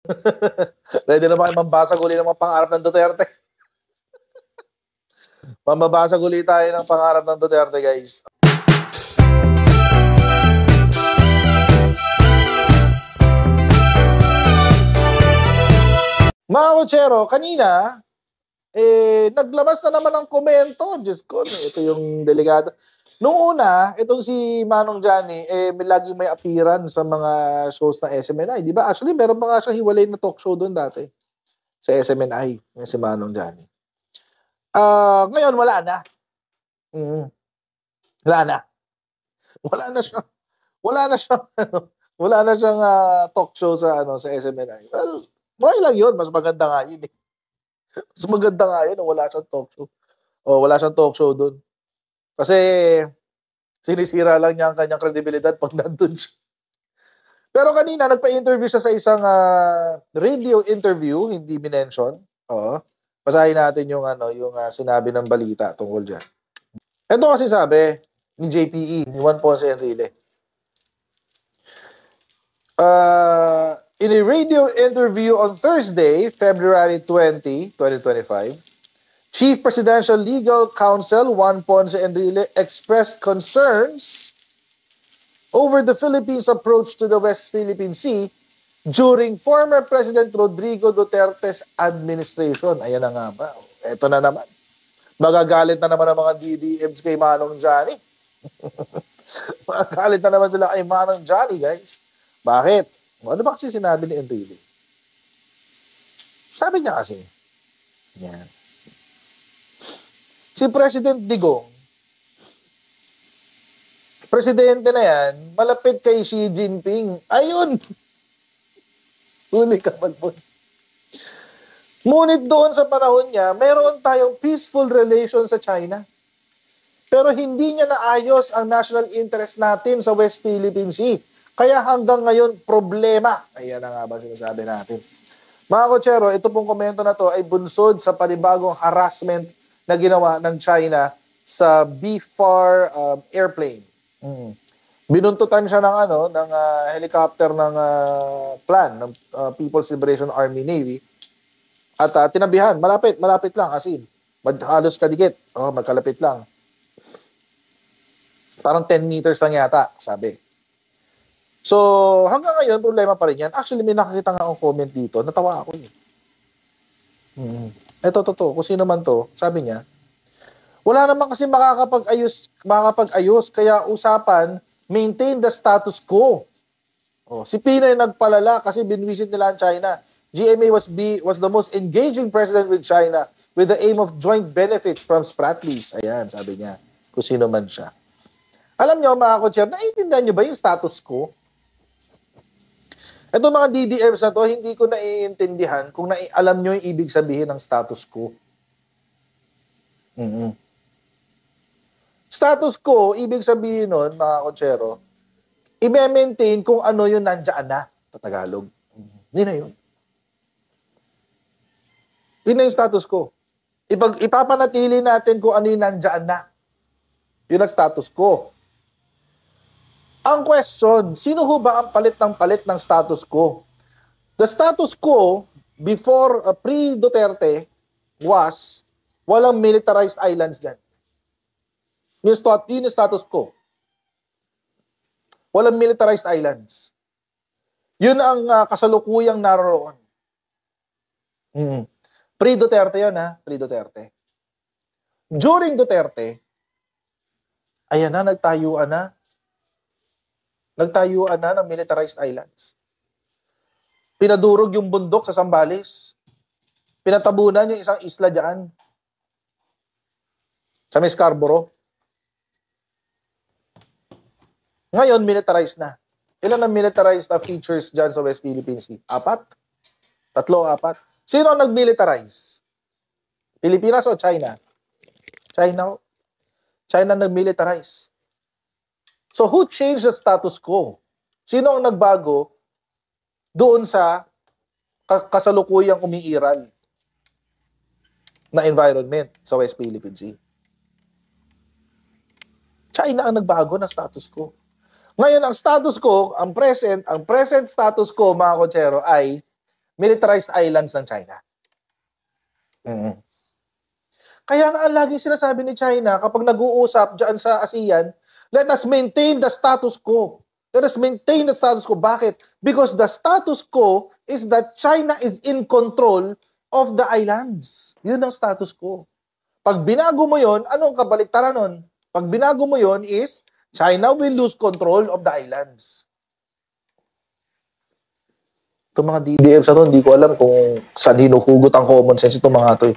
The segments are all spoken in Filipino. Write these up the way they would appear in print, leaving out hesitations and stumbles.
Ready na ba kayo mambasag uli ng mga pangarap ng Duterte? Mambabasag uli tayo ng pangarap ng Duterte, guys. Mga kutsero, kanina, naglabas na naman ng komento. Diyos ko, ito yung delegado. Noong una, itong si Manong Johnny, lagi may appearance sa mga shows ng SMNI. Di ba? Actually, meron pa nga siya hiwalay na talk show doon dati. Sa SMNI, si Manong Johnny. Ngayon, wala na. Wala na. Wala na siyang, wala na siyang talk show sa SMNI. Well, okay lang yun. Mas maganda nga yun eh. Mas maganda nga yun wala siyang talk show. O, wala siyang talk show doon. Kasi, sinisira lang niya ang kanyang kredibilidad pag nandun siya. Pero kanina, nagpa-interview siya sa isang radio interview, hindi minention. Oo. Basahin natin yung sinabi ng balita tungkol dyan. Ito kasi sabi ni JPE, ni Juan Ponce Enrile. In a radio interview on Thursday, February 20, 2025, Chief Presidential Legal Counsel Juan Ponce Enrile expressed concerns over the Philippines' approach to the West Philippine Sea during former President Rodrigo Duterte's administration. Ayan na nga ba? Ito na naman. Magagalit na naman ang mga DDMs kay Manong Johnny. Magagalit na naman sila kay Manong Johnny, guys. Bakit? Ano ba kasi sinabi ni Enrile? Sabi niya kasi, yan. Si President Digong, presidente na yan, malapit kay Xi Jinping. Ayun! Huli ka, Malbon. Ngunit doon sa panahon niya, meron tayong peaceful relation sa China. Pero hindi niya naayos ang national interest natin sa West Philippine Sea. Kaya hanggang ngayon, problema. Ayan na nga ba sinasabi natin. Mga kutsero, ito pong komento na to ay bunsod sa panibagong harassment na ginawa ng China sa BFAR airplane. Binuntutan siya ng helicopter ng plan ng People's Liberation Army Navy at tinabihan, malapit lang as in. Halos kadikit. Magkalapit lang. Parang 10 meters lang yata, sabi. So, hanggang ngayon, problema pa rin yan. Actually, may nakakita nga akong comment dito. Natawa ako eh. Ito, totoo. Kung sino man to, sabi niya, wala naman kasi makakapag-ayos. Kaya usapan, maintain the status quo. Si Pinoy nagpalala kasi binvisit nila ang China. GMA was the most engaging president with China with the aim of joint benefits from Spratlys. Ayan, sabi niya. Kung sino man siya. Alam niyo, mga kutsyer, naiintindihan niyo ba yung status quo? Ito mga DDMs na to, hindi ko naiintindihan kung alam nyo yung ibig sabihin ng status quo. Status quo, ibig sabihin nun, mga kutsero, i-maintain kung ano yung nandiyan na, sa Tagalog. Hindi na yun. Yun na yung status quo. Ipapanatili natin kung ano yung nandiyan na. Yun ang status quo. Ang question, sino ho ba ang palit ng status quo? The status quo before pre-Duterte was walang militarized islands dyan. Yun yung status quo. Walang militarized islands. Yun ang kasalukuyang naroon. Pre-Duterte yun pre-Duterte. During Duterte, ayan na, nagtayuan na ng militarized islands. Pinadurog yung bundok sa Zambales. Pinatabunan yung isang isla dyan. Sa may Scarborough. Ngayon, militarized na. Ilan ang militarized features dyan sa West Philippine Sea? 4? 3 o 4? Sino ang nag-militarize? Pilipinas o China? China. China nag-militarize. So, who changed the status quo? Sino ang nagbago doon sa kasalukuyang umiiral na environment sa West Philippine Sea? China ang nagbago ng status quo. Ngayon, ang status quo, ang present status quo, mga kutsero, ay militarized islands ng China. Kaya nga lagi sinasabi ni China kapag nag-uusap dyan sa ASEAN, let us maintain the status quo. Let us maintain the status quo. Bakit? Because the status quo is that China is in control of the islands. Yun ang status quo. Pag binago mo yun, anong kabaliktaran nun? Pag binago mo yun is, China will lose control of the islands. Itong mga DDM sa to, hindi ko alam kung saan hinuhugot ang common sense itong mga to.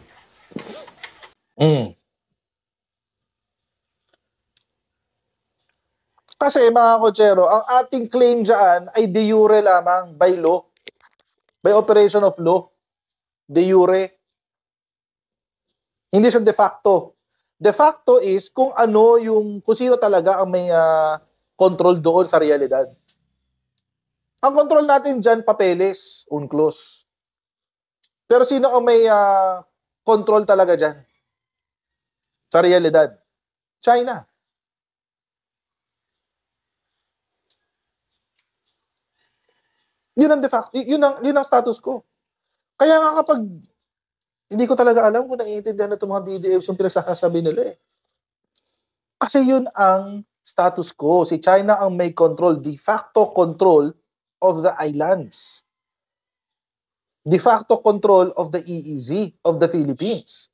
Kasi mga kotsero, ang ating claim dyan ay de jure lamang, by law. By operation of law. De jure. Hindi siya de facto. De facto is kung sino talaga ang may control doon sa realidad. Ang control natin dyan, papeles, UNCLOS. Pero sino ang may control talaga dyan? Sa realidad? China. Yun ang de facto, yun ang status ko. Kaya nga kapag hindi ko talaga alam kung naiintindihan na itong mga DDFs yung pinagsasabi nila eh. Kasi yun ang status quo. Si China ang may control, de facto control of the islands. De facto control of the EEZ, of the Philippines.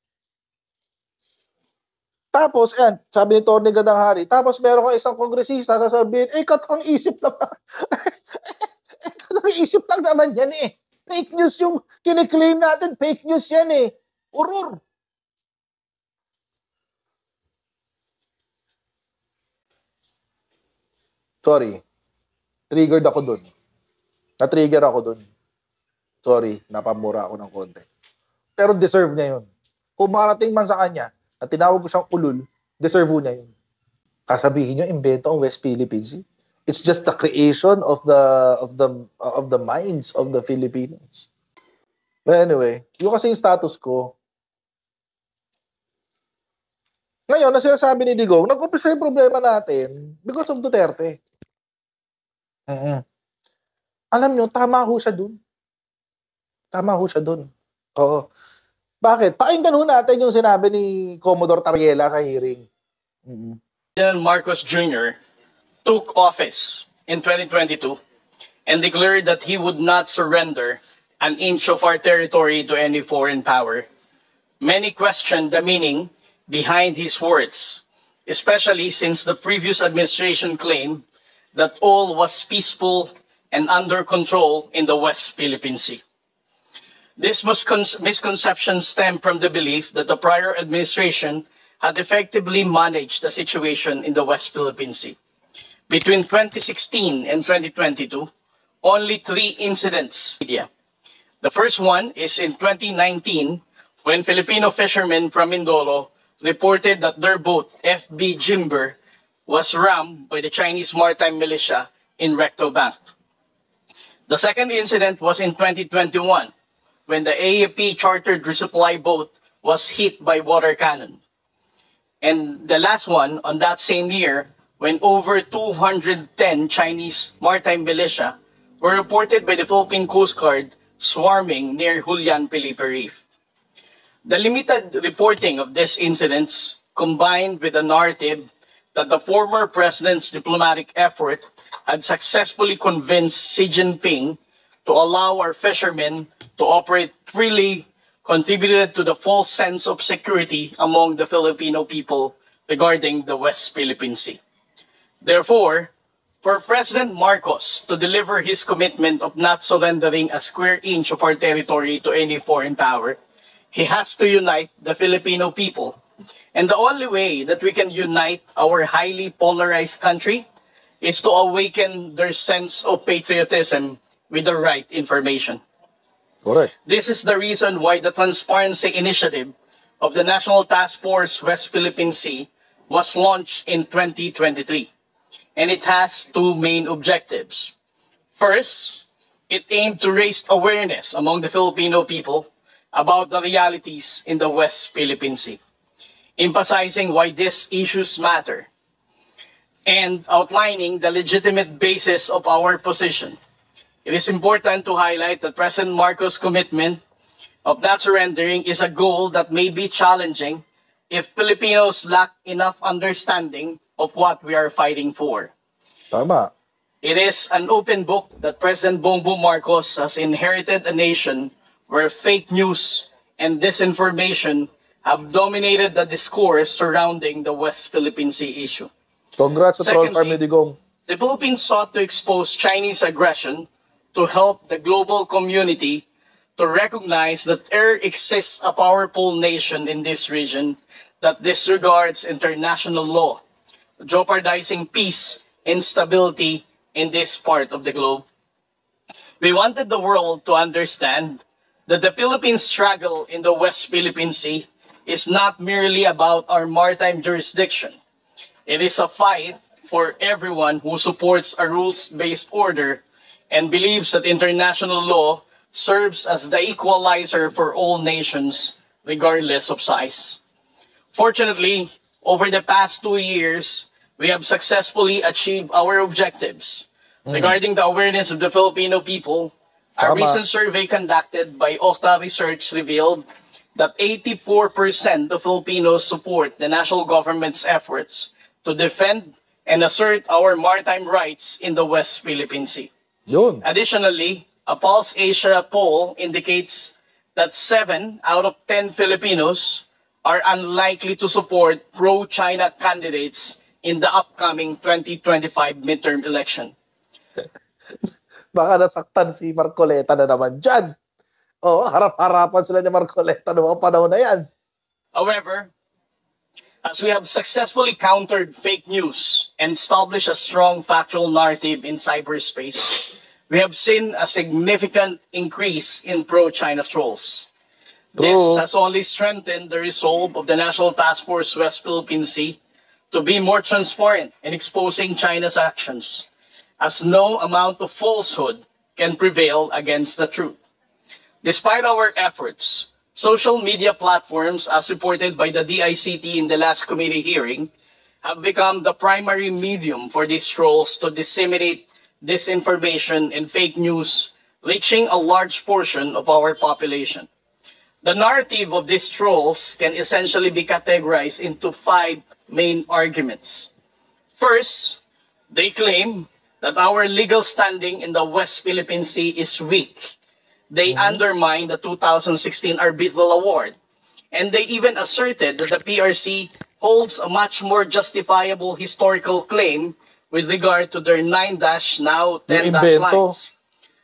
Tapos, sabi ni Tony Gadanghari, tapos meron ka isang kongresista sasabihin, katang isip lang. Katang isip lang naman yan eh. Fake news yung kiniklaim natin, fake news yan eh. Urur. Sorry. Triggered ako dun. Na-trigger ako dun. Sorry, napamura ako ng konti. Pero deserve niya yun. Kung marating man sa kanya, na tinawag ko siyang ulul, deserve niya yun. Kasabihin niyo, invento ang West Philippines. It's just the creation of the minds of the Filipinos. But anyway, yung kasi yung status ko. Ngayon, na sinasabi ni Digong, nag-umpisa yung problema natin because of Duterte. Alam nyo, tama ho siya dun. Tama ho siya dun. Oo. Bakit? Pakinggan ho natin yung sinabi ni Commodore Tariela sa hearing. President Marcos Jr. took office in 2022 and declared that he would not surrender an inch of our territory to any foreign power. Many questioned the meaning behind his words, especially since the previous administration claimed that all was peaceful and under control in the West Philippine Sea. This misconception stemmed from the belief that the prior administration had effectively managed the situation in the West Philippine Sea. Between 2016 and 2022, only 3 incidents. The first one is in 2019, when Filipino fishermen from Mindoro reported that their boat, FB Jimber, was rammed by the Chinese maritime militia in Recto Bank. The second incident was in 2021, when the AFP chartered resupply boat was hit by water cannon. And the last one, on that same year, when over 210 Chinese maritime militia were reported by the Philippine Coast Guard swarming near Julian Felipe Reef. The limited reporting of these incidents, combined with the narrative that the former president's diplomatic effort had successfully convinced Xi Jinping to allow our fishermen to operate freely, contributed to the false sense of security among the Filipino people regarding the West Philippine Sea. Therefore, for President Marcos to deliver his commitment of not surrendering a square inch of our territory to any foreign power, he has to unite the Filipino people. And the only way that we can unite our highly polarized country is to awaken their sense of patriotism with the right information. Correct. This is the reason why the Transparency Initiative of the National Task Force West Philippine Sea was launched in 2023. And it has 2 main objectives. First, it aimed to raise awareness among the Filipino people about the realities in the West Philippine Sea, emphasizing why these issues matter, and outlining the legitimate basis of our position It is important to highlight that President Marcos' commitment of not surrendering is a goal that may be challenging if Filipinos lack enough understanding of what we are fighting for. Tama. It is an open book that President Bongbong Marcos has inherited a nation where fake news and disinformation have dominated the discourse surrounding the West Philippine Sea issue. Congrats sa Troll Farm Secondly, Digong. the Philippines sought to expose Chinese aggression to help the global community to recognize that there exists a powerful nation in this region that disregards international law, jeopardizing peace and stability in this part of the globe. We wanted the world to understand that the Philippines' struggle in the West Philippine Sea is not merely about our maritime jurisdiction. It is a fight for everyone who supports a rules-based order and believes that international law serves as the equalizer for all nations, regardless of size. Fortunately, over the past 2 years, we have successfully achieved our objectives. Regarding the awareness of the Filipino people, a Tama. recent survey conducted by Okta Research revealed that 84% of Filipinos support the national government's efforts to defend and assert our maritime rights in the West Philippine Sea. Yun. Additionally, a Pulse Asia poll indicates that 7 out of 10 Filipinos are unlikely to support pro-China candidates in the upcoming 2025 midterm election. Baka nasaktan si Marcoleta na naman dyan. Oo, harap-harapan sila ni Marcoleta noong mga panahon na yan. However, as we have successfully countered fake news and established a strong factual narrative in cyberspace, we have seen a significant increase in pro-China trolls. This True. has only strengthened the resolve of the National Task Force West Philippine Sea to be more transparent in exposing China's actions, as no amount of falsehood can prevail against the truth. Despite our efforts, social media platforms, as reported by the DICT in the last committee hearing, have become the primary medium for these trolls to disseminate disinformation and fake news, reaching a large portion of our population. The narrative of these trolls can essentially be categorized into 5 main arguments. First, they claim that our legal standing in the West Philippine Sea is weak. They undermine the 2016 arbitral award, and they even asserted that the PRC holds a much more justifiable historical claim with regard to their 9-, now 10- invento. lines.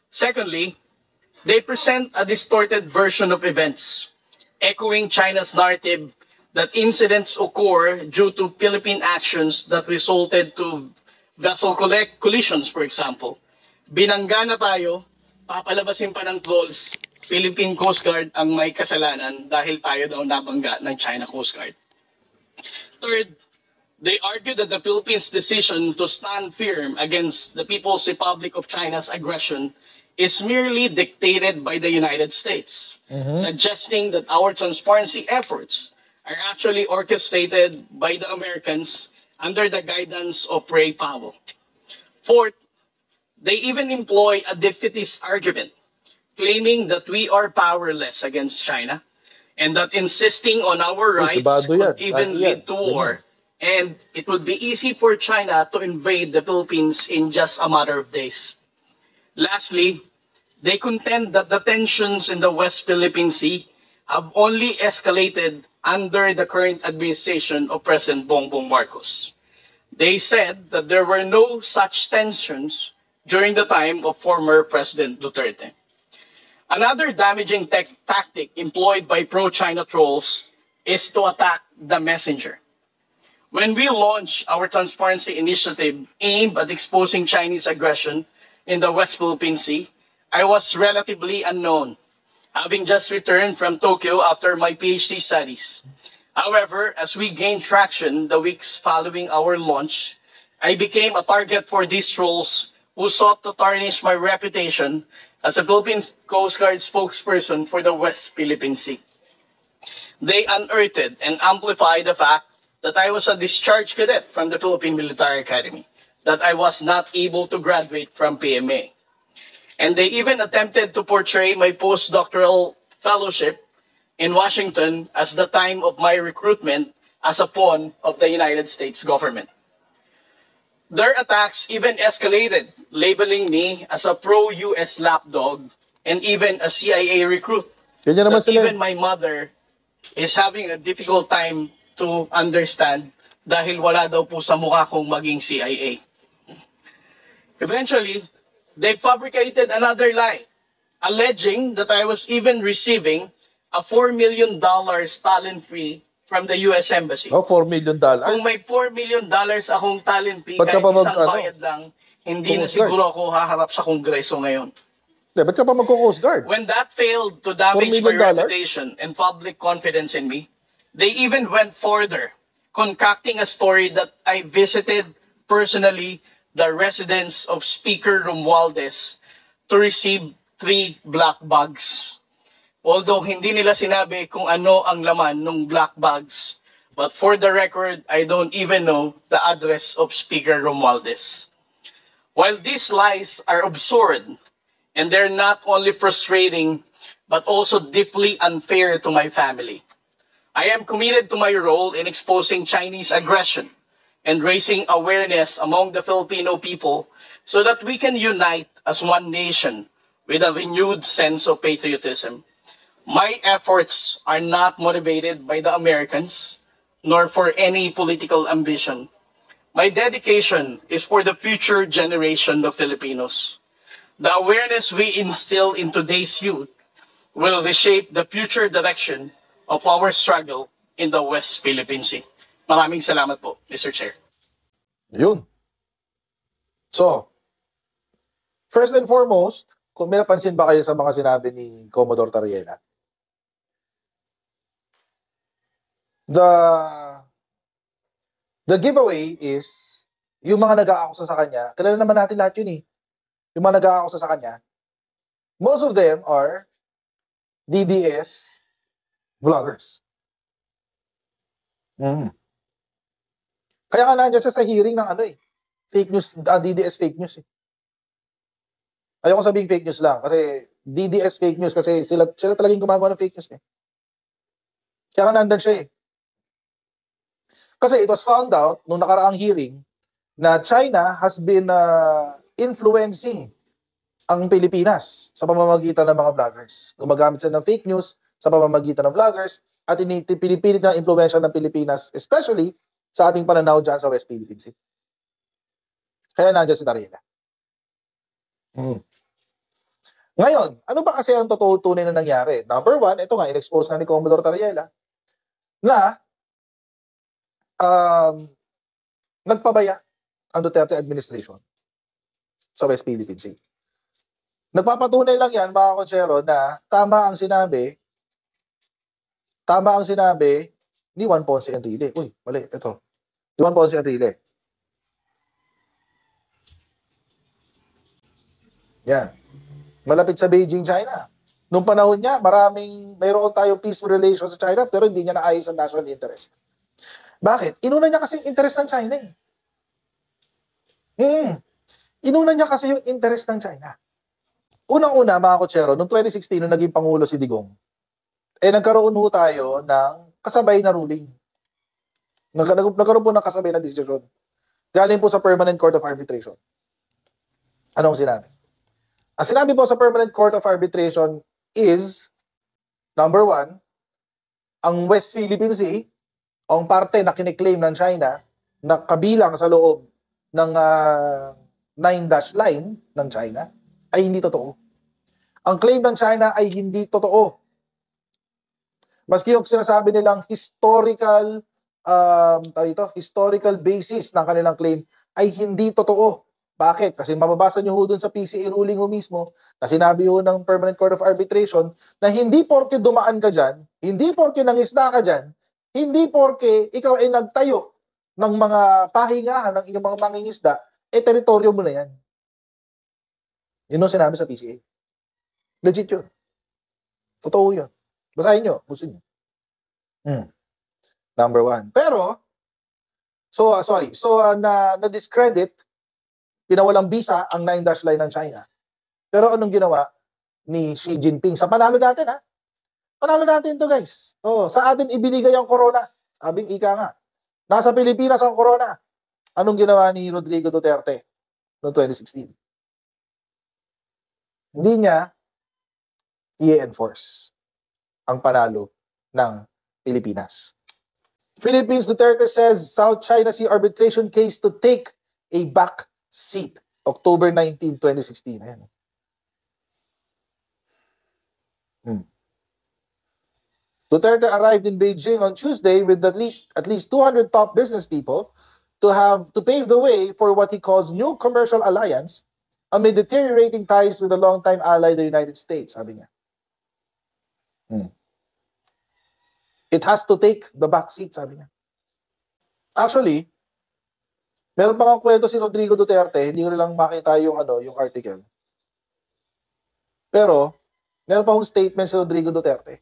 Secondly, they present a distorted version of events, echoing China's narrative that incidents occur due to Philippine actions that resulted to vessel collisions, for example. Binangga na tayo, papalabasin pa ng trolls, Philippine Coast Guard ang may kasalanan dahil tayo daw nabangga ng China Coast Guard. Third, they argue that the Philippines' decision to stand firm against the People's Republic of China's aggression is merely dictated by the United States, suggesting that our transparency efforts are actually orchestrated by the Americans under the guidance of Ray Powell. Fourth, they even employ a defeatist argument, claiming that we are powerless against China and that insisting on our rights Bado yan. could even Lagi lead yan. to war, and it would be easy for China to invade the Philippines in just a matter of days. Lastly, they contend that the tensions in the West Philippine Sea have only escalated under the current administration of President Bongbong Marcos. They said that there were no such tensions during the time of former President Duterte. Another damaging tactic employed by pro-China trolls is to attack the messenger. When we launched our transparency initiative aimed at exposing Chinese aggression in the West Philippine Sea, I was relatively unknown, having just returned from Tokyo after my PhD studies. However, as we gained traction the weeks following our launch, I became a target for these trolls who sought to tarnish my reputation as a Philippine Coast Guard spokesperson for the West Philippine Sea. They unearthed and amplified the fact that I was a discharged cadet from the Philippine Military Academy, that I was not able to graduate from PMA. And they even attempted to portray my postdoctoral fellowship in Washington as the time of my recruitment as a pawn of the United States government. Their attacks even escalated, labeling me as a pro-US lapdog and even a CIA recruit. Ganyan naman That sila. even my mother is having a difficult time to understand dahil wala daw po sa mukha kong maging CIA. Eventually, they fabricated another lie, alleging that I was even receiving a $4 million talent fee from the US Embassy. Oh, $4 million. Kung may $4 million akong talent fee, Ba't ka kahit pa isang bayad lang, hindi na Coast Guard? siguro ako haharap sa Kongreso ngayon. Ba't ka pa magko-Coast Guard? When that failed to damage $4 my million? reputation and public confidence in me, they even went further, concocting a story that I visited personally the residence of Speaker Romualdez to receive 3 black bags. Although hindi nila sinabi kung ano ang laman ng black bags, but for the record, I don't even know the address of Speaker Romualdez. While these lies are absurd, and they're not only frustrating, but also deeply unfair to my family, I am committed to my role in exposing Chinese aggression and raising awareness among the Filipino people so that we can unite as one nation with a renewed sense of patriotism. My efforts are not motivated by the Americans, nor for any political ambition. My dedication is for the future generation of Filipinos. The awareness we instill in today's youth will reshape the future direction of our struggle in the West Philippine Sea. Maraming salamat po, Mr. Chair. Yun. So, first and foremost, kung may napansin ba kayo sa mga sinabi ni Commodore Tariela, the giveaway is yung mga nag-aakusa sa kanya. Kilala naman natin lahat yun eh. Yung mga nag-aakusa sa kanya, most of them are DDS vloggers. Kaya nga nandiyan siya sa hearing ng fake news, DDS fake news eh. Ayoko sabihing fake news lang kasi DDS fake news kasi sila talagang gumagawa ng fake news eh. Kaya nga nandiyan siya eh. Kasi it was found out nung nakaraang hearing na China has been influencing ang Pilipinas sa pamamagitan ng mga vloggers. Gumagamit sila ng fake news sa pamamagitan ng vloggers at pinipilit ng impluwensya ng Pilipinas, especially sa ating pananaw dyan sa West Philippine Sea. Kaya nandiyan si Tariela. Ngayon, ano ba kasi ang totoo tunay na nangyari? Number one, ito nga, in-expose nga ni Commodore Tariela na nagpabaya ang Duterte administration sa West Philippine Sea. Nagpapatunay lang yan, mga konsyero, na tama ang sinabi ni Juan Ponce Enrile. Uy, mali, ito. Ni Juan Ponce Enrile. Yan. Malapit sa Beijing, China. Nung panahon niya, mayroon tayong peaceful relations sa China, pero hindi niya naayos ang national interest. Bakit? Inuna niya kasi yung interest ng China eh. Inuna niya kasi yung interest ng China. Unang-una, mga kotsero, noong 2016, nung naging Pangulo si Digong, nagkaroon ho tayo ng kasabay na ruling. Nagkaroon po ng kasabay na desisyon. Galing po sa Permanent Court of Arbitration. Anong sinabi? Ang sinabi po sa Permanent Court of Arbitration is, number one, ang West Philippine Sea, ang parte na kiniklaim ng China, na kabilang sa loob ng 9-dash line ng China, ay hindi totoo. Ang claim ng China ay hindi totoo. Maski yung sinasabi nilang historical basis ng kanilang claim ay hindi totoo. Bakit? Kasi mababasa nyo ho dun sa PCA ruling ho mismo na sinabi ho ng Permanent Court of Arbitration na hindi porke dumaan ka dyan, hindi porke nangisda ka dyan, hindi porke ikaw ay nagtayo ng mga pahingahan ng inyong mga mangingisda, teritoryo mo na yan. Yun ang sinabi sa PCA. Legit yun. Totoo yun. Basahin nyo. Gusto nyo. Number one. Pero, na-discredit, pinawalang bisa ang 9-dash line ng China. Pero anong ginawa ni Xi Jinping? Sa panalo natin, ha? Panalo natin to, guys. Oh, sa atin ibinigay ang corona. Sabing ika nga. Nasa Pilipinas ang corona. Anong ginawa ni Rodrigo Duterte noong 2016? Hindi niya i-enforce ang panalo ng Pilipinas. Philippines Duterte says South China Sea arbitration case to take a back seat. October 19, 2016. Ayan. Duterte arrived in Beijing on Tuesday with at least 200 top business people to pave the way for what he calls new commercial alliance amid deteriorating ties with a longtime ally, the United States, sabi niya. It has to take the back seat, sabi niya. Actually, meron pa nga kwento si Rodrigo Duterte, hindi ko lang makita yung article. Pero, meron pa akong statement si Rodrigo Duterte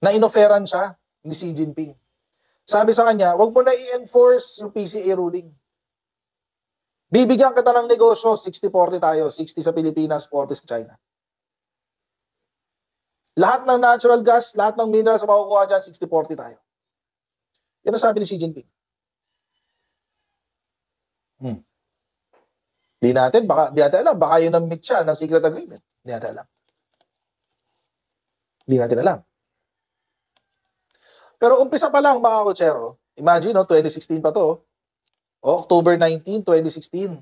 na inoferan siya ni Xi Jinping. Sabi sa kanya, wag mo na i-enforce yung PCA ruling. Bibigyan kita ng negosyo, 60-40 tayo. 60 sa Pilipinas, 40 sa China. Lahat ng natural gas, lahat ng minerals na makukuha dyan, 60-40 tayo. Yan ang sabi ni Xi Jinping. Di natin alam. Baka yun ang meet siya ng secret agreement. Di natin alam. Pero umpisa pa lang, mga kutsero. Imagine, 2016 pa to. October 19, 2016.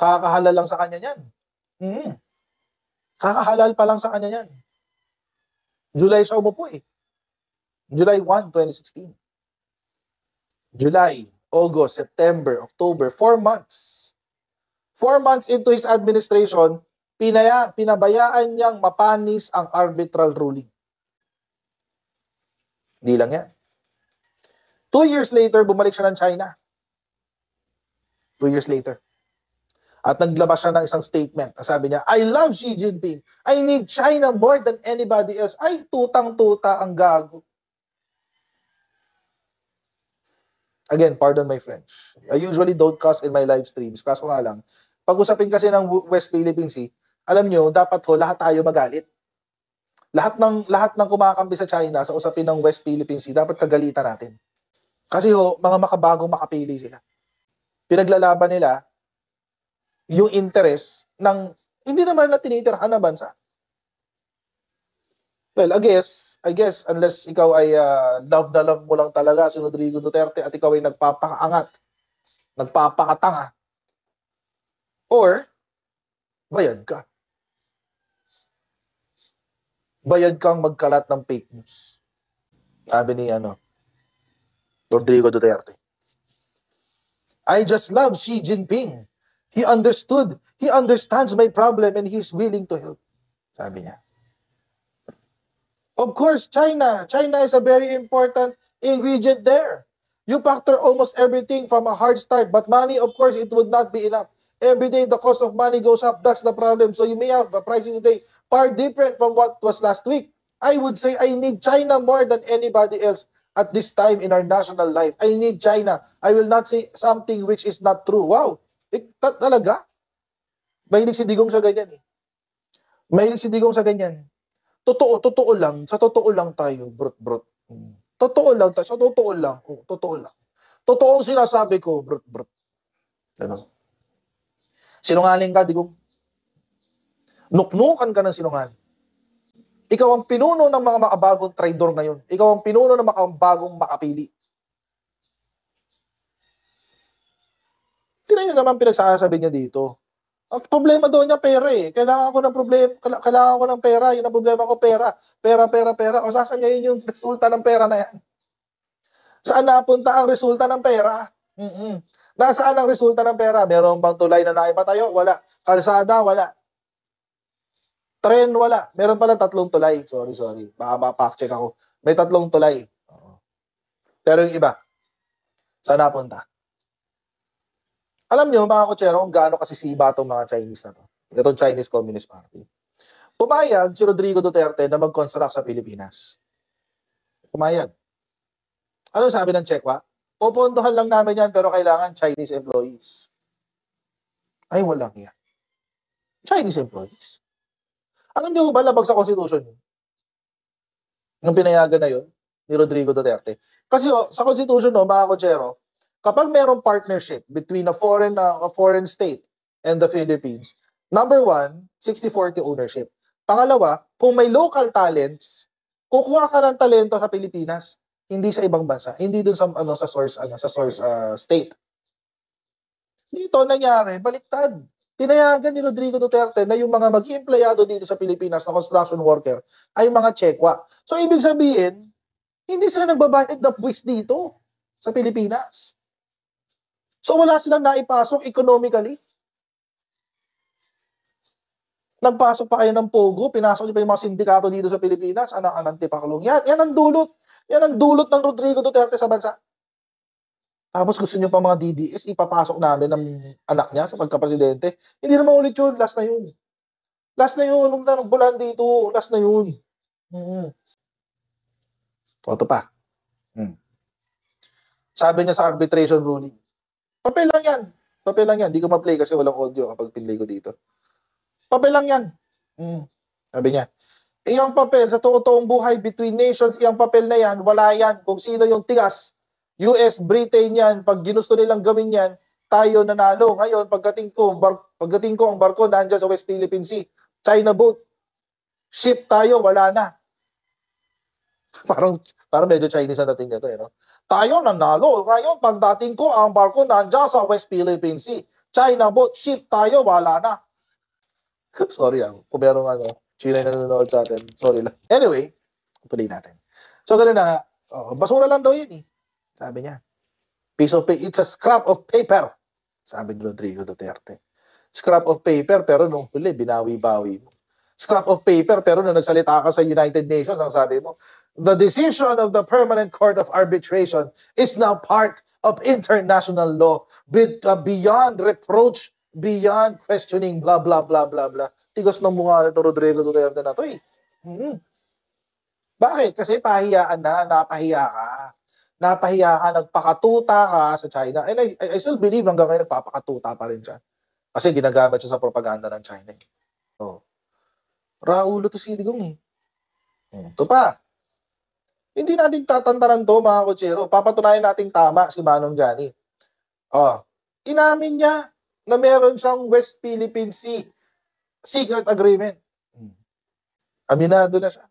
Kakahalal lang sa kanya yan. Kakahalal pa lang sa kanya yan. July siya umupo eh. July 1, 2016. July, August, September, October, 4 months. 4 months into his administration, pinabayaan niyang mapanis ang arbitral ruling. Di lang yan. 2 years later, bumalik siya ng China. 2 years later. At naglabas siya ng isang statement. Sabi niya, I love Xi Jinping. I need China more than anybody else. Ay, tutang-tuta ang gago. Again, pardon my French. I usually don't cuss in my live streams. Kaso nga lang, pag-usapin kasi ng West Philippine Sea, alam nyo, dapat lahat tayo magalit. Lahat ng kumakampi sa China sa usapin ng West Philippine Sea, dapat kagalitan natin. Kasi mga makabagong makapili sila. Pinaglalaban nila yung interest ng hindi naman na tinitirhan na bansa. Well, I guess unless ikaw ay love na love mo lang talaga si Rodrigo Duterte at ikaw ay nagpapakaangat, nagpapakatanga, or bayad ka. Bayad kang magkalat ng fake news. Sabi ni Rodrigo Duterte. I just love Xi Jinping. He understands my problem and he's willing to help. Sabi niya. Of course, China is a very important ingredient there. You factor almost everything from a hard start, but money, of course, it would not be enough. Every day, the cost of money goes up. That's the problem. So you may have a pricing today far different from what was last week. I would say I need China more than anybody else at this time in our national life. I need China. I will not say something which is not true. Wow. Talaga? Mahilig si Digong sa ganyan eh. Mahilig si Digong sa ganyan. Totoo lang. Sa totoo lang tayo, brot. Totoo lang tayo. Sa totoo lang. Totoo lang. Totoo ang sinasabi ko, brot. Ano? Sinungaling ka, Digong. Nuknukan ka ng sinungaling. Ikaw ang pinuno ng mga makabagong traidor ngayon. Ikaw ang pinuno ng makabagong makapili. Tingnan nyo naman pinagsasabi niya dito. Ang problema daw niya pera eh. Kailangan ko ng pera. Yun ang problema ko, pera. Pera. O saan niya yun yung resulta ng pera na yan? Saan napunta ang resulta ng pera? Nasaan ang resulta ng pera? Meron bang tulay na naipatayo? Wala. Kalsada? Wala. Tren? Wala. Meron pala 3 tulay. Sorry. Baka ma-fact check ako. May 3 tulay. Pero yung iba, saan napunta? Alam nyo, mga kutsero, kung gaano kasisiba itong mga Chinese na to. Itong Chinese Communist Party. Pumayag si Rodrigo Duterte na mag-construct sa Pilipinas. Pumayag. Ano sabi ng Chekwa? Pupuntuhan lang namin yan pero kailangan Chinese employees. Ay, walang yan. Chinese employees. Alam niyo ba labag sa Constitution yun? Nung pinayagan na yun ni Rodrigo Duterte. Kasi sa Constitution, mga kotsero, kapag merong partnership between a foreign state and the Philippines, number one, 60-40 ownership. Pangalawa, kung may local talents, kukuha ka ng talento sa Pilipinas, hindi sa ibang bansa, hindi dun sa source state. Dito nangyari, baliktad. Tinayagan ni Rodrigo Duterte na yung mga mag-iempleyado dito sa Pilipinas na construction worker ay mga Tsekwa. So, ibig sabihin, hindi sila nagbabayad ng buwis dito sa Pilipinas. So, wala silang naipasok economically. Nagpasok pa kayo ng Pogo, pinasok niyo pa yung mga sindikato dito sa Pilipinas, anak-anak tipaklong. Yan ang dulot. Yan ang dulot ng Rodrigo Duterte sa bansa. Tapos gusto niyo pa mga DDS, ipapasok namin ng anak niya sa pagkapresidente. Hindi naman ulit yun. Last na yun. Last na yun. Nung nagbulan dito, last na yun. O, ito pa. Sabi niya sa arbitration ruling, papel lang yan. Papel lang yan. Hindi ko ma-play kasi walang audio kapag pinlay ko dito. Papel lang yan. Sabi niya, iyang papel sa totoong buhay between nations, iyang papel na yan, wala yan. Kung sino yung tigas, US, Britain yan, pag ginusto nilang gawin yan, tayo nanalo. Ngayon, pagdating ko ang barko nandiyan sa West Philippine Sea. China boat. Ship tayo, wala na. Parang medyo Chinese ang dating nito. No? Tayo nanalo. Ngayon, pagdating ko ang barko nandiyan sa West Philippine Sea. China boat, ship tayo, wala na. Sorry kung merong China na nanonood sa atin. Sorry lang. Anyway, tuloy natin. So, ganun na nga. Basura lang daw yun eh. Sabi niya, piece of paper, it's a scrap of paper. Sabi ni Rodrigo Duterte. Scrap of paper, pero nung huli, binawi-bawi mo. Scrap of paper, pero nung nagsalita ka sa United Nations, ang sabi mo, the decision of the Permanent Court of Arbitration is now part of international law, beyond reproach, beyond questioning, blah, blah, blah, blah, blah. Tigos ng mukha nito Rodrigo Duterte na to eh. Bakit? Kasi pahiyaan na, napahiya ka. Napahiya ka, nagpakatuta ka sa China. And I still believe hanggang ngayon nagpapakatuta pa rin siya. Kasi ginagamit siya sa propaganda ng China. Raulo to si Digong eh. Ito pa. Hindi natin tatantanan to mga kotsero. Papatunayan natin tama si Manong Johnny. Inamin niya na meron siyang West Philippine Sea secret agreement. Aminado na siya.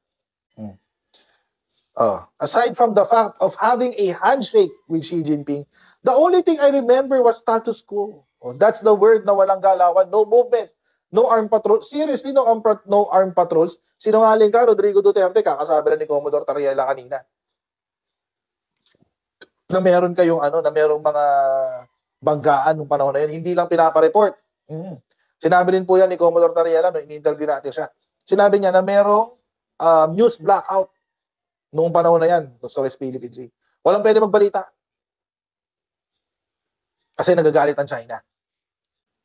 Aside from the fact of having a handshake with Xi Jinping, the only thing I remember was status quo. That's the word na walang galawan, no movement, no armed patrols. Seriously, no armed patrols. Sinungaling ka, Rodrigo Duterte, kakasabi na ni Commodore Tariela kanina. Na meron kayong na merong mga banggaan nung panahon na yun, hindi lang pinapa-report. Sinabi din po yan ni Commodore Tariela, no, in-interview natin siya. Sinabi niya na merong news blackout noong panahon na yan, sa West Philippine Sea. Walang pwede magbalita. Kasi nagagalit ang China.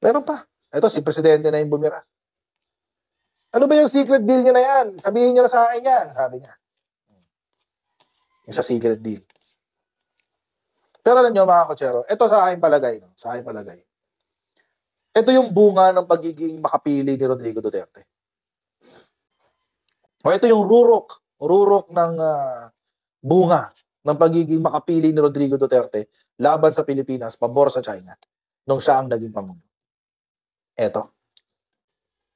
Meron pa. Ito, si Presidente na yung bumira. Ano ba yung secret deal niya na yan? Sabihin niya na sa akin yan, sabi niya. Yung sa secret deal. Pero alam niyo mga kotsero, ito sa aking palagay. No? Sa aking palagay. Ito yung bunga ng pagiging makapili ni Rodrigo Duterte. O ito yung rurok ng bunga ng pagiging makapili ni Rodrigo Duterte laban sa Pilipinas, pabor sa China, nung siya ang naging pangulo. Eto.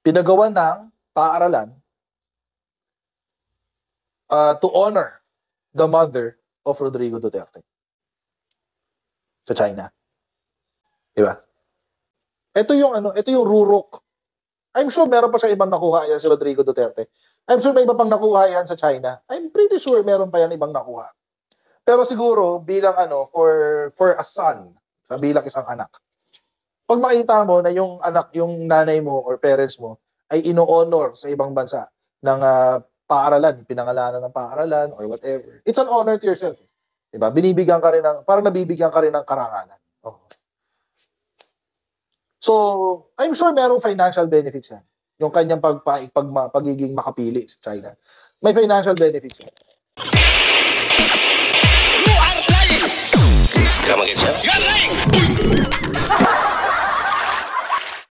Pinagawa ng paaralan to honor the mother of Rodrigo Duterte sa China. Diba? Ito yung rurok. I'm sure meron pa siya ibang nakuha yan si Rodrigo Duterte. I'm sure may iba pang nakuha yan sa China. I'm pretty sure meron pa yan ibang nakuha. Pero siguro, bilang for a son, bilang isang anak, pag makita mo na yung anak, yung nanay mo or parents mo ay ino-honor sa ibang bansa ng paaralan, pinangalanan ng paaralan or whatever, it's an honor to yourself. Diba? Binibigyan ka rin parang nabibigyan ka rin ng karangalan. So, I'm sure merong financial benefits yan. Yung kanyang pagiging makapili sa China. May financial benefits yan. Come again, sir? You're lying!